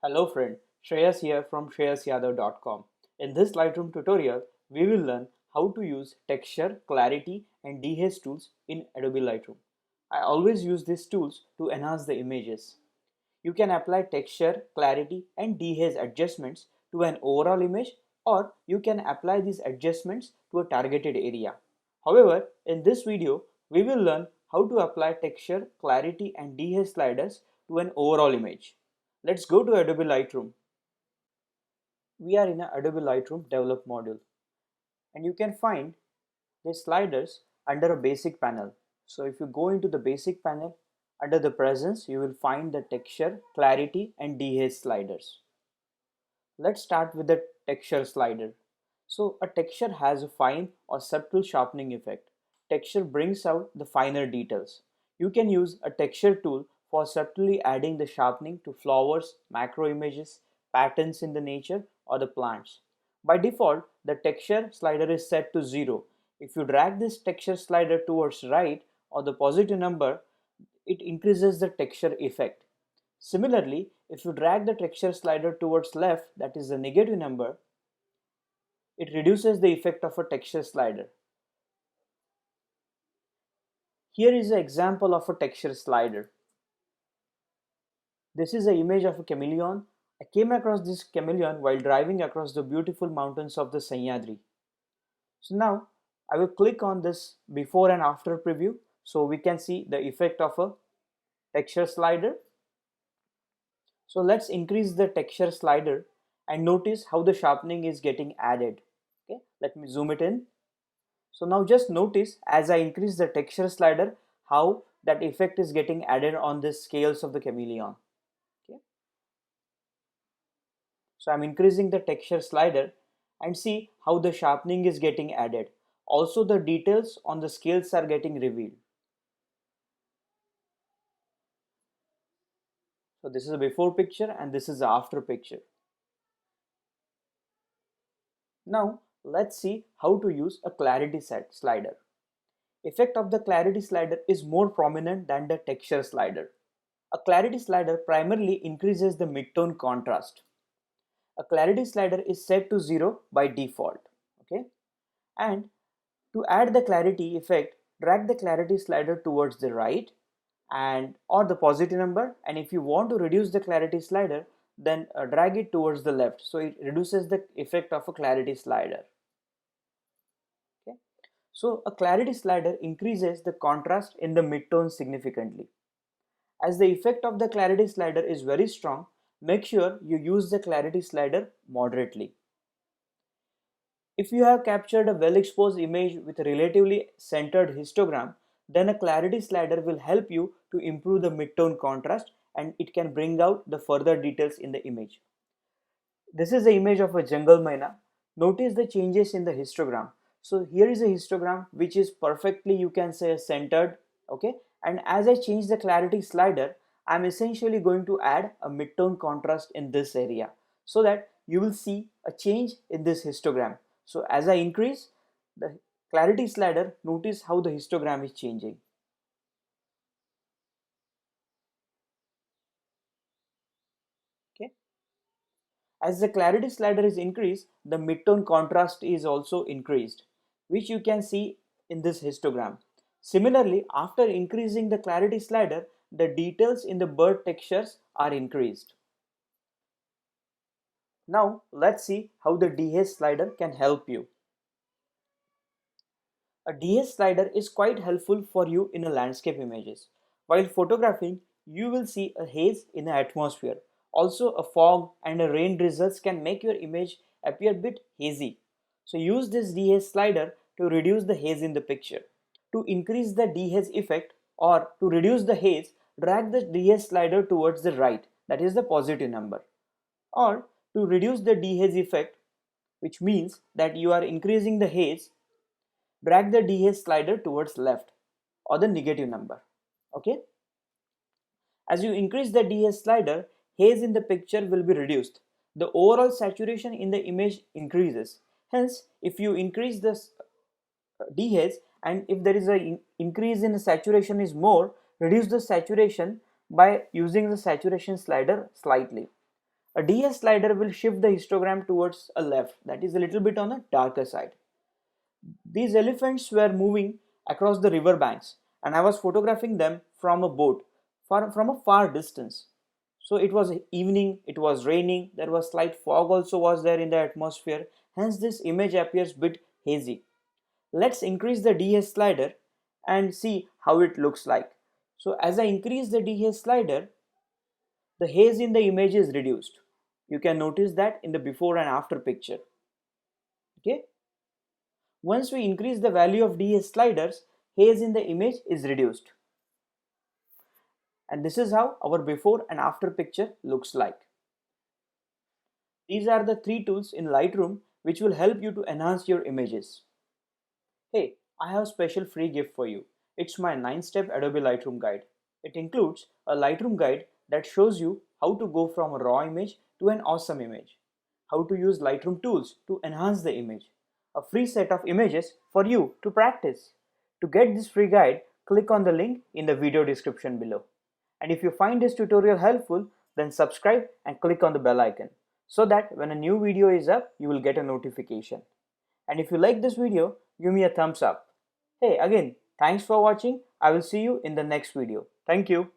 Hello friend, Shreyas here from shreyasyadav.com. In this Lightroom tutorial, we will learn how to use texture, clarity and dehaze tools in Adobe Lightroom. I always use these tools to enhance the images. You can apply texture, clarity and dehaze adjustments to an overall image, or you can apply these adjustments to a targeted area. However, in this video, we will learn how to apply texture, clarity and dehaze sliders to an overall image. Let's go to Adobe Lightroom. We are in a Adobe Lightroom Develop module, and you can find the sliders under a basic panel. So if you go into the basic panel, under the presence, you will find the texture, clarity and dehaze sliders. Let's start with the texture slider. So a texture has a fine or subtle sharpening effect. Texture brings out the finer details. You can use a texture tool for subtly adding the sharpening to flowers, macro images, patterns in the nature or the plants. By default, the texture slider is set to 0. If you drag this texture slider towards right or the positive number, it increases the texture effect. Similarly, if you drag the texture slider towards left, that is the negative number, it reduces the effect of a texture slider. Here is an example of a texture slider. This is an image of a chameleon. I came across this chameleon while driving across the beautiful mountains of the Sahyadri. So now I will click on this before and after preview so we can see the effect of a texture slider. So let's increase the texture slider and notice how the sharpening is getting added. Okay, let me zoom it in. So now just notice as I increase the texture slider how that effect is getting added on the scales of the chameleon. Okay. So I'm increasing the texture slider and see how the sharpening is getting added. Also the details on the scales are getting revealed. So this is a before picture and this is the after picture. Now let's see how to use a clarity slider. Effect of the clarity slider is more prominent than the texture slider. A clarity slider primarily increases the midtone contrast. A clarity slider is set to 0 by default. Okay, and to add the clarity effect, drag the clarity slider towards the right and or the positive number, and if you want to reduce the clarity slider, then drag it towards the left, so it reduces the effect of a clarity slider. Okay, so a clarity slider increases the contrast in the midtone significantly. As the effect of the clarity slider is very strong, make sure you use the clarity slider moderately. If you have captured a well-exposed image with a relatively centered histogram, then a clarity slider will help you to improve the midtone contrast and it can bring out the further details in the image. This is the image of a jungle myna. Notice the changes in the histogram. So here is a histogram which is perfectly, you can say, centered. Okay, and as I change the clarity slider, I'm essentially going to add a midtone contrast in this area so that you will see a change in this histogram. So as I increase the clarity slider, notice how the histogram is changing. Okay, as the clarity slider is increased, the midtone contrast is also increased, which you can see in this histogram. Similarly, after increasing the clarity slider, the details in the bird textures are increased. Now let's see how the dehaze slider can help you. A dehaze slider is quite helpful for you in a landscape images. While photographing, you will see a haze in the atmosphere. Also, a fog and a rain drizzles can make your image appear a bit hazy. So use this dehaze slider to reduce the haze in the picture. To increase the dehaze effect or to reduce the haze, drag the dehaze slider towards the right, that is the positive number. Or to reduce the dehaze effect, which means that you are increasing the haze, drag the dehaze slider towards left or the negative number. Okay, as you increase the dehaze slider, haze in the picture will be reduced. The overall saturation in the image increases. Hence, if you increase this dehaze and if there is a increase in the saturation is more, reduce the saturation by using the saturation slider slightly. A Dehaze slider will shift the histogram towards a left, that is a little bit on the darker side. These elephants were moving across the river banks and I was photographing them from a boat, from a far distance. So it was evening, it was raining, there was slight fog also was there in the atmosphere, hence this image appears bit hazy. Let's increase the Dehaze slider and see how it looks like. So as I increase the Dehaze slider, the haze in the image is reduced. You can notice that in the before and after picture. Okay. Once we increase the value of Dehaze sliders, haze in the image is reduced. And this is how our before and after picture looks like. These are the 3 tools in Lightroom which will help you to enhance your images. Hey, I have a special free gift for you. It's my 9-step Adobe Lightroom guide. It includes a Lightroom guide that shows you how to go from a raw image to an awesome image, how to use Lightroom tools to enhance the image, a free set of images for you to practice. To get this free guide, click on the link in the video description below. And if you find this tutorial helpful, then subscribe and click on the bell icon so that when a new video is up, you will get a notification. And if you like this video, give me a thumbs up. Hey, again, thanks for watching. I will see you in the next video. Thank you.